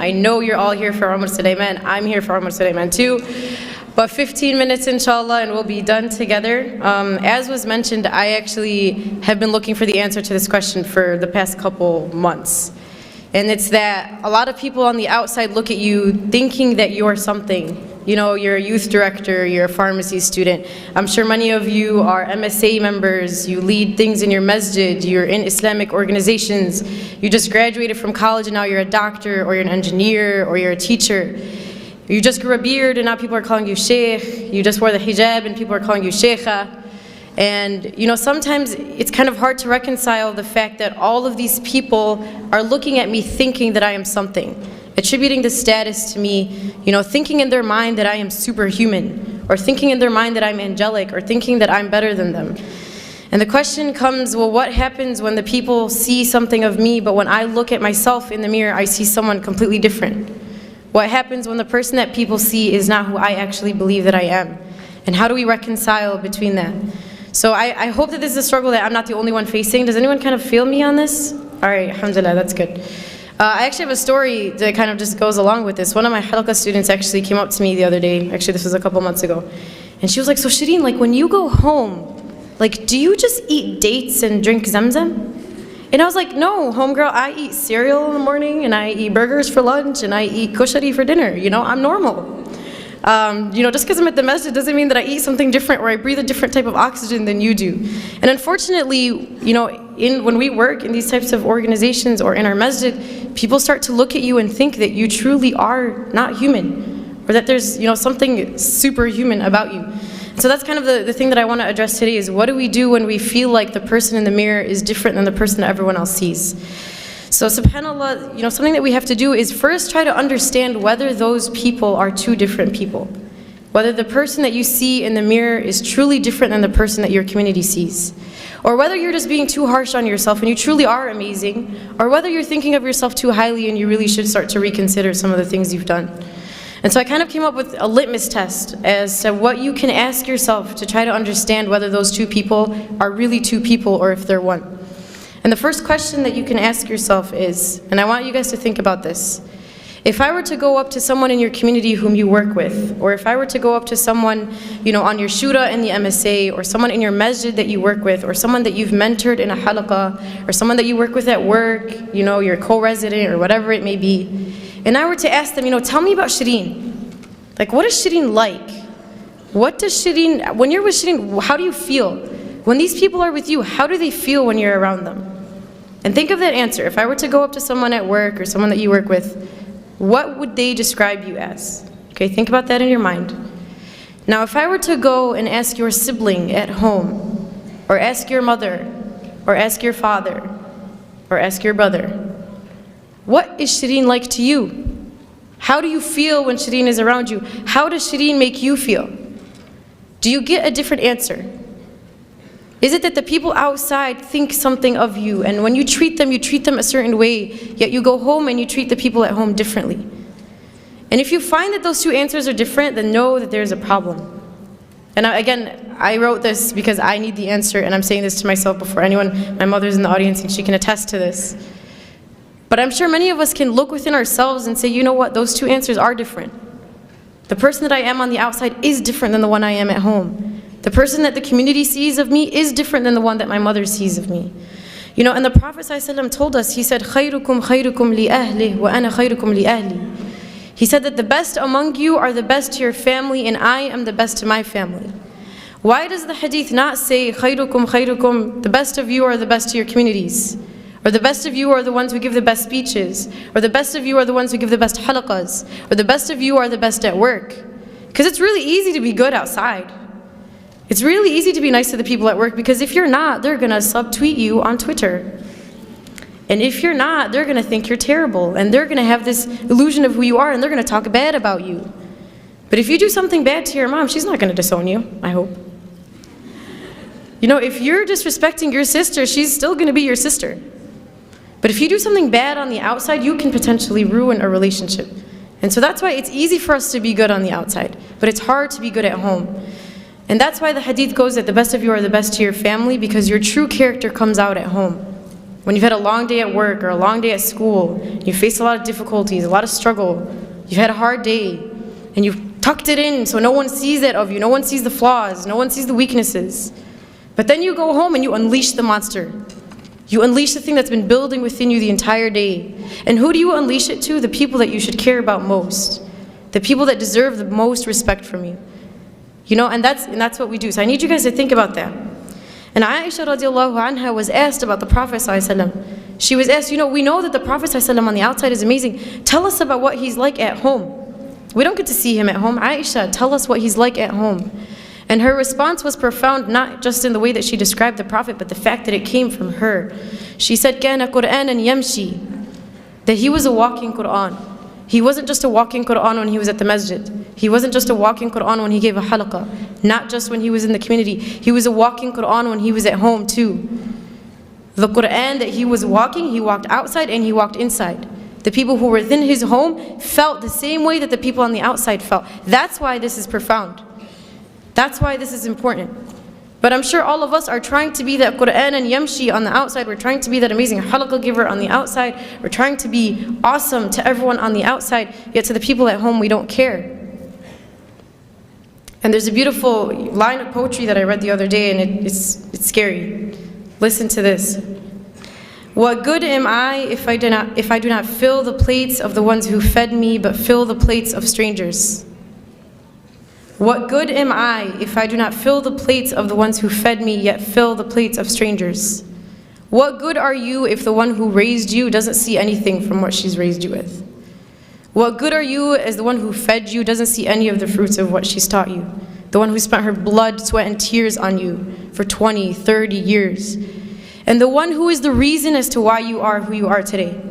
I know you're all here for Umar Sulaiman. I'm here for Umar Sulaiman too. But 15 minutes inshallah and we'll be done together. As was mentioned, I actually have been looking for the answer to this question for the past couple months. And it's that a lot of people on the outside look at you thinking that you're something. You know, you're a youth director, you're a pharmacy student. I'm sure many of you are MSA members, you lead things in your masjid, you're in Islamic organizations, you just graduated from college and now you're a doctor, or you're an engineer, or you're a teacher. You just grew a beard and now people are calling you sheikh. You just wore the hijab and people are calling you sheikha. And you know, sometimes it's kind of hard to reconcile the fact that all of these people are looking at me thinking that I am something, attributing the status to me, you know, thinking in their mind that I am superhuman, or thinking in their mind that I'm angelic, or thinking that I'm better than them. And the question comes, well, what happens when the people see something of me, but when I look at myself in the mirror, I see someone completely different? What happens when the person that people see is not who I actually believe that I am? And how do we reconcile between that? So I hope that this is a struggle that I'm not the only one facing. Does anyone kind of feel me on this? All right, alhamdulillah, that's good. I actually have a story that kind of just goes along with this. One of my halqa students actually came up to me the other day, actually this was a couple months ago, and she was like, so Shereen, like when you go home, like do you just eat dates and drink zamzam? And I was like, no, homegirl, I eat cereal in the morning, and I eat burgers for lunch, and I eat kushari for dinner. You know, I'm normal. You know, just because I'm at the masjid doesn't mean that I eat something different or I breathe a different type of oxygen than you do. And unfortunately, you know, when we work in these types of organizations or in our masjid, people start to look at you and think that you truly are not human, or that there's, you know, something superhuman about you. So that's kind of the thing that I want to address today is, what do we do when we feel like the person in the mirror is different than the person that everyone else sees? So subhanAllah, you know, something that we have to do is first try to understand whether those people are two different people. Whether the person that you see in the mirror is truly different than the person that your community sees. Or whether you're just being too harsh on yourself and you truly are amazing, or whether you're thinking of yourself too highly and you really should start to reconsider some of the things you've done. And so I kind of came up with a litmus test as to what you can ask yourself to try to understand whether those two people are really two people or if they're one. And the first question that you can ask yourself is, and I want you guys to think about this, if I were to go up to someone in your community whom you work with, or if I were to go up to someone, you know, on your shura in the MSA, or someone in your masjid that you work with, or someone that you've mentored in a halaqah, or someone that you work with at work, you know, your co-resident or whatever it may be, and I were to ask them, you know, tell me about Shereen. Like, what is Shereen like? What does Shereen, when you're with Shereen, how do you feel? When these people are with you, how do they feel when you're around them? And think of that answer. If I were to go up to someone at work or someone that you work with, what would they describe you as? Okay, think about that in your mind. Now, if I were to go and ask your sibling at home, or ask your mother, or ask your father, or ask your brother, what is Shereen like to you? How do you feel when Shereen is around you? How does Shereen make you feel? Do you get a different answer? Is it that the people outside think something of you, and when you treat them a certain way, yet you go home and you treat the people at home differently? And if you find that those two answers are different, then know that there's a problem. And again, I wrote this because I need the answer, and I'm saying this to myself before anyone. My mother's in the audience and she can attest to this. But I'm sure many of us can look within ourselves and say, you know what, those two answers are different. The person that I am on the outside is different than the one I am at home. The person that the community sees of me is different than the one that my mother sees of me. You know, and the Prophet ﷺ told us, he said, خَيْرُكُمْ خَيْرُكُمْ لِأَهْلِهِ وَأَنَا خَيْرُكُمْ لِأَهْلِي. He said that the best among you are the best to your family, and I am the best to my family. Why does the hadith not say, خَيْرُكُمْ خَيْرُكُمْ, the best of you are the best to your communities? Or the best of you are the ones who give the best speeches, or the best of you are the ones who give the best halaqas, or the best of you are the best at work? Because it's really easy to be good outside. It's really easy to be nice to the people at work, because if you're not, they're going to subtweet you on Twitter. And if you're not, they're going to think you're terrible, and they're going to have this illusion of who you are, and they're going to talk bad about you. But if you do something bad to your mom, she's not going to disown you, I hope. You know, if you're disrespecting your sister, she's still going to be your sister. But if you do something bad on the outside, you can potentially ruin a relationship. And so that's why it's easy for us to be good on the outside, but it's hard to be good at home. And that's why the hadith goes that the best of you are the best to your family, because your true character comes out at home. when you've had a long day at work or a long day at school, you face a lot of difficulties, a lot of struggle, you've had a hard day, and you've tucked it in so no one sees it of you, no one sees the flaws, no one sees the weaknesses. But then you go home and you unleash the monster. You unleash the thing that's been building within you the entire day. And who do you unleash it to? The people that you should care about most. The people that deserve the most respect from you. You know, and that's what we do. So I need you guys to think about that. And Aisha radiallahu anha was asked about the Prophet ﷺ. She was asked, you know, we know that the Prophet ﷺ on the outside is amazing. Tell us about what he's like at home. We don't get to see him at home. Aisha, tell us what he's like at home. And her response was profound, not just in the way that she described the Prophet, but the fact that it came from her. She said, كَانَ قُرْآنًا يَمْشِي, that he was a walking Qur'an. He wasn't just a walking Qur'an when he was at the masjid. He wasn't just a walking Qur'an when he gave a halaqah. Not just when he was in the community. He was a walking Qur'an when he was at home too. The Qur'an that he was walking, he walked outside and he walked inside. The people who were within his home felt the same way that the people on the outside felt. That's why this is profound. That's why this is important. But I'm sure all of us are trying to be that Qur'an and Yamshi on the outside. We're trying to be that amazing halaqah giver on the outside. We're trying to be awesome to everyone on the outside, yet to the people at home we don't care. And there's a beautiful line of poetry that I read the other day, and it's scary. Listen to this. What good am I if I do not fill the plates of the ones who fed me, but fill the plates of strangers? What good am I if I do not fill the plates of the ones who fed me, yet fill the plates of strangers? What good are you if the one who raised you doesn't see anything from what she's raised you with? What good are you as the one who fed you doesn't see any of the fruits of what she's taught you? The one who spent her blood, sweat, and tears on you for 20, 30 years. And the one who is the reason as to why you are who you are today.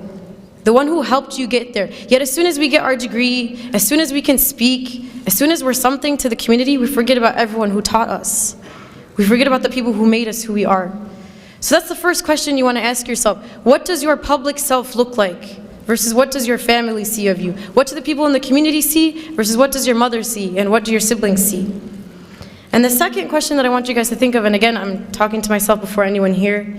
The one who helped you get there. Yet as soon as we get our degree, as soon as we can speak, as soon as we're something to the community, we forget about everyone who taught us. We forget about the people who made us who we are. So that's the first question you want to ask yourself. What does your public self look like versus what does your family see of you? What do the people in the community see versus what does your mother see and what do your siblings see? And the second question that I want you guys to think of, and again, I'm talking to myself before anyone here,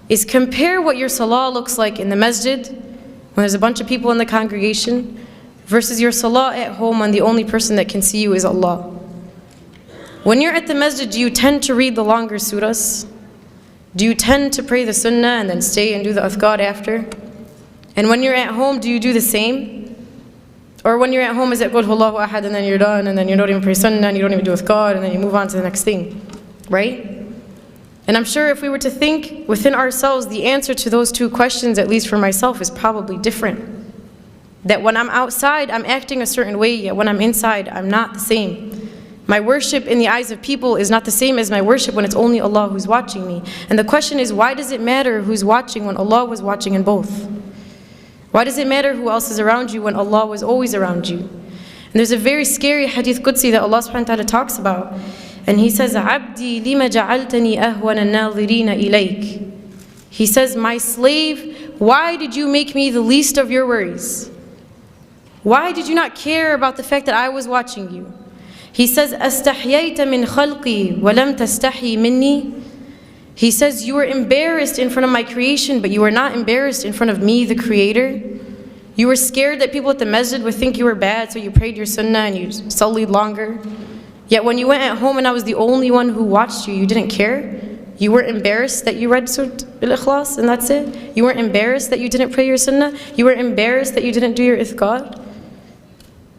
is compare what your salah looks like in the masjid, when there's a bunch of people in the congregation, versus your salah at home when the only person that can see you is Allah. When you're at the masjid, do you tend to read the longer surahs? Do you tend to pray the sunnah and then stay and do the adhkar after? And when you're at home, do you do the same? Or when you're at home, is it Qul Huwallahu Ahad and then you're done and then you don't even pray sunnah and you don't even do adhkar and then you move on to the next thing, right? And I'm sure if we were to think within ourselves, the answer to those two questions, at least for myself, is probably different. That when I'm outside, I'm acting a certain way, yet when I'm inside, I'm not the same. My worship in the eyes of people is not the same as my worship when it's only Allah who's watching me. And the question is, why does it matter who's watching when Allah was watching in both? Why does it matter who else is around you when Allah was always around you? And there's a very scary hadith Qudsi that Allah subhanahu wa ta'ala talks about. And He says, عَبْدِي لِمَ جَعَلْتَنِي أَهْوَنَ النَّاظِرِينَ إِلَيْكَ. He says, my slave, why did you make me the least of your worries? Why did you not care about the fact that I was watching you? He says, أَسْتَحْيَيْتَ مِنْ خَلْقِي وَلَمْ تَسْتَحْيِ مِنِّي. He says, you were embarrassed in front of my creation, but you were not embarrassed in front of me, the Creator. You were scared that people at the masjid would think you were bad, so you prayed your sunnah and you sullied longer. Yet when you went at home and I was the only one who watched you, you didn't care. You weren't embarrassed that you read Surah Al-Ikhlas and that's it. You weren't embarrassed that you didn't pray your sunnah. You were embarrassed that you didn't do your ithqar.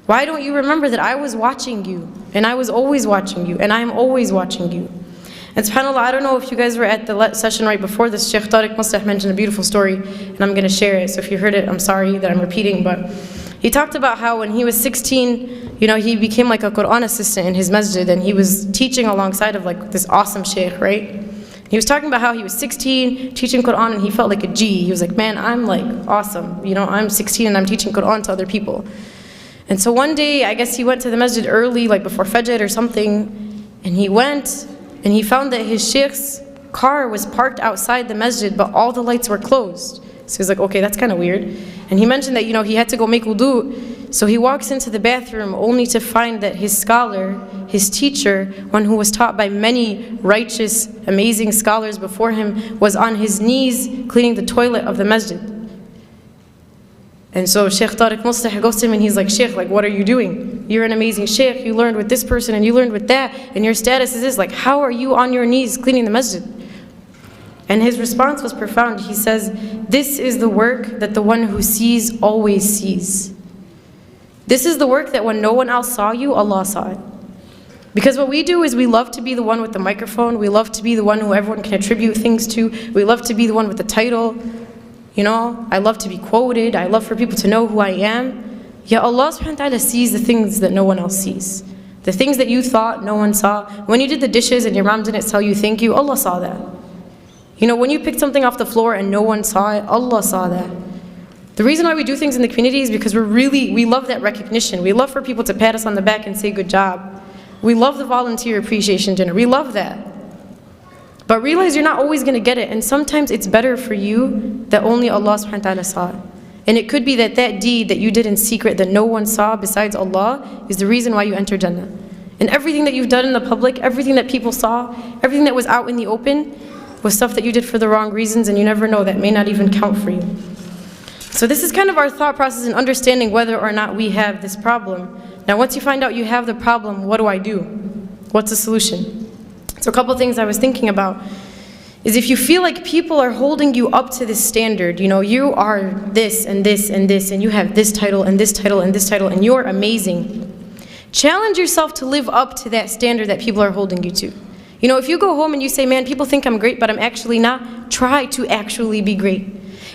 Why don't you remember that I was watching you, and I was always watching you, and I am always watching you? And subhanAllah, I don't know if you guys were at the session right before this. Sheikh Tariq must have mentioned a beautiful story, and I'm going to share it. So if you heard it, I'm sorry that I'm repeating, but he talked about how when he was 16, you know, he became like a Quran assistant in his masjid, and he was teaching alongside of like this awesome sheikh, right? He was talking about how he was 16, teaching Quran, and he felt like a G. He was like, man, I'm like awesome. You know, I'm 16 and I'm teaching Quran to other people. And so one day, I guess he went to the masjid early, like before Fajr or something, and he went and he found that his sheikh's car was parked outside the masjid, but all the lights were closed. So he's like, okay, that's kind of weird. And he mentioned that, you know, he had to go make wudu. So he walks into the bathroom only to find that his scholar, his teacher, one who was taught by many righteous, amazing scholars before him, was on his knees cleaning the toilet of the masjid. And so Sheikh Tariq Mustah goes to him and he's like, Sheikh, like, what are you doing? You're an amazing Sheikh, you learned with this person and you learned with that, and your status is this, like, how are you on your knees cleaning the masjid? And his response was profound. He says, this is the work that the one who sees always sees. This is the work that when no one else saw you, Allah saw it. Because what we do is we love to be the one with the microphone, we love to be the one who everyone can attribute things to, we love to be the one with the title. You know, I love to be quoted, I love for people to know who I am. Yet Allah subhanahu wa ta'ala sees the things that no one else sees. The things that you thought no one saw. When you did the dishes and your mom didn't tell you thank you, Allah saw that. You know, when you picked something off the floor and no one saw it, Allah saw that. The reason why we do things in the community is because we love that recognition. We love for people to pat us on the back and say good job. We love the volunteer appreciation dinner. We love that. But realize you're not always going to get it, and sometimes it's better for you that only Allah subhanahu wa ta'ala saw it. And it could be that that deed that you did in secret that no one saw besides Allah is the reason why you enter Jannah. And everything that you've done in the public, everything that people saw, everything that was out in the open was stuff that you did for the wrong reasons, and you never know, that may not even count for you. So this is kind of our thought process in understanding whether or not we have this problem. Now once you find out you have the problem, what do I do? What's the solution? So a couple things I was thinking about is if you feel like people are holding you up to this standard, you know, you are this and this and this, and you have this title and this title and this title, and you're amazing. Challenge yourself to live up to that standard that people are holding you to. You know, if you go home and you say, man, people think I'm great, but I'm actually not, try to actually be great.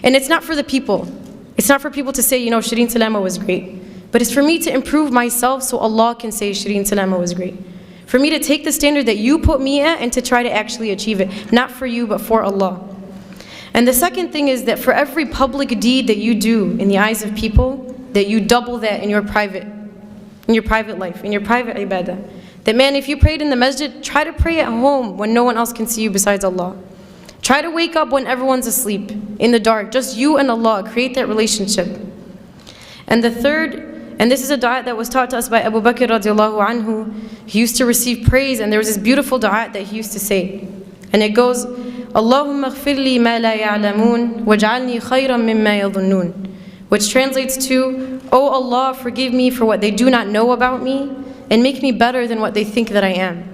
And it's not for the people. It's not for people to say, you know, Shereen Salama was great. But it's for me to improve myself so Allah can say Shereen Salama was great. For me to take the standard that you put me at and to try to actually achieve it. Not for you, but for Allah. And the second thing is that for every public deed that you do in the eyes of people, that you double that in your private life, in your private ibadah. That man, if you prayed in the masjid, try to pray at home when no one else can see you besides Allah. Try to wake up when everyone's asleep, in the dark, just you and Allah, create that relationship. And the third, and this is a dua that was taught to us by Abu Bakr radiallahu anhu. He used to receive praise, and there was this beautiful dua that he used to say. And it goes, Allahumma ighfir li ma la ya'lamoon, waj'alni khayran mimma yadhunnun. Which translates to, Oh Allah, forgive me for what they do not know about me, and make me better than what they think that I am.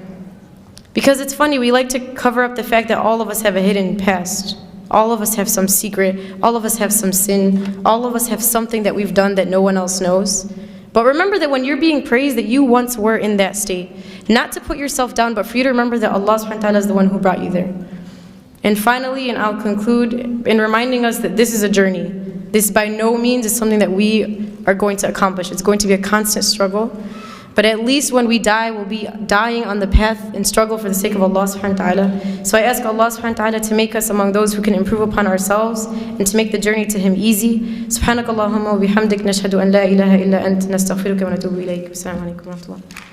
Because it's funny, we like to cover up the fact that all of us have a hidden past. All of us have some secret, all of us have some sin, all of us have something that we've done that no one else knows. But remember that when you're being praised, that you once were in that state. Not to put yourself down, but for you to remember that Allah subhanahu wa ta'ala is the one who brought you there. And finally, and I'll conclude in reminding us that this is a journey. This by no means is something that we are going to accomplish. It's going to be a constant struggle. But at least when we die, we'll be dying on the path and struggle for the sake of Allah subhanahu wa ta'ala. So I ask Allah subhanahu wa ta'ala to make us among those who can improve upon ourselves and to make the journey to Him easy. Subhanakallahumma wa bihamdik nashhadu an la ilaha illa ant nastaghfiruka wa natubu ilayk. Assalamu alaikum wa rahmatullah.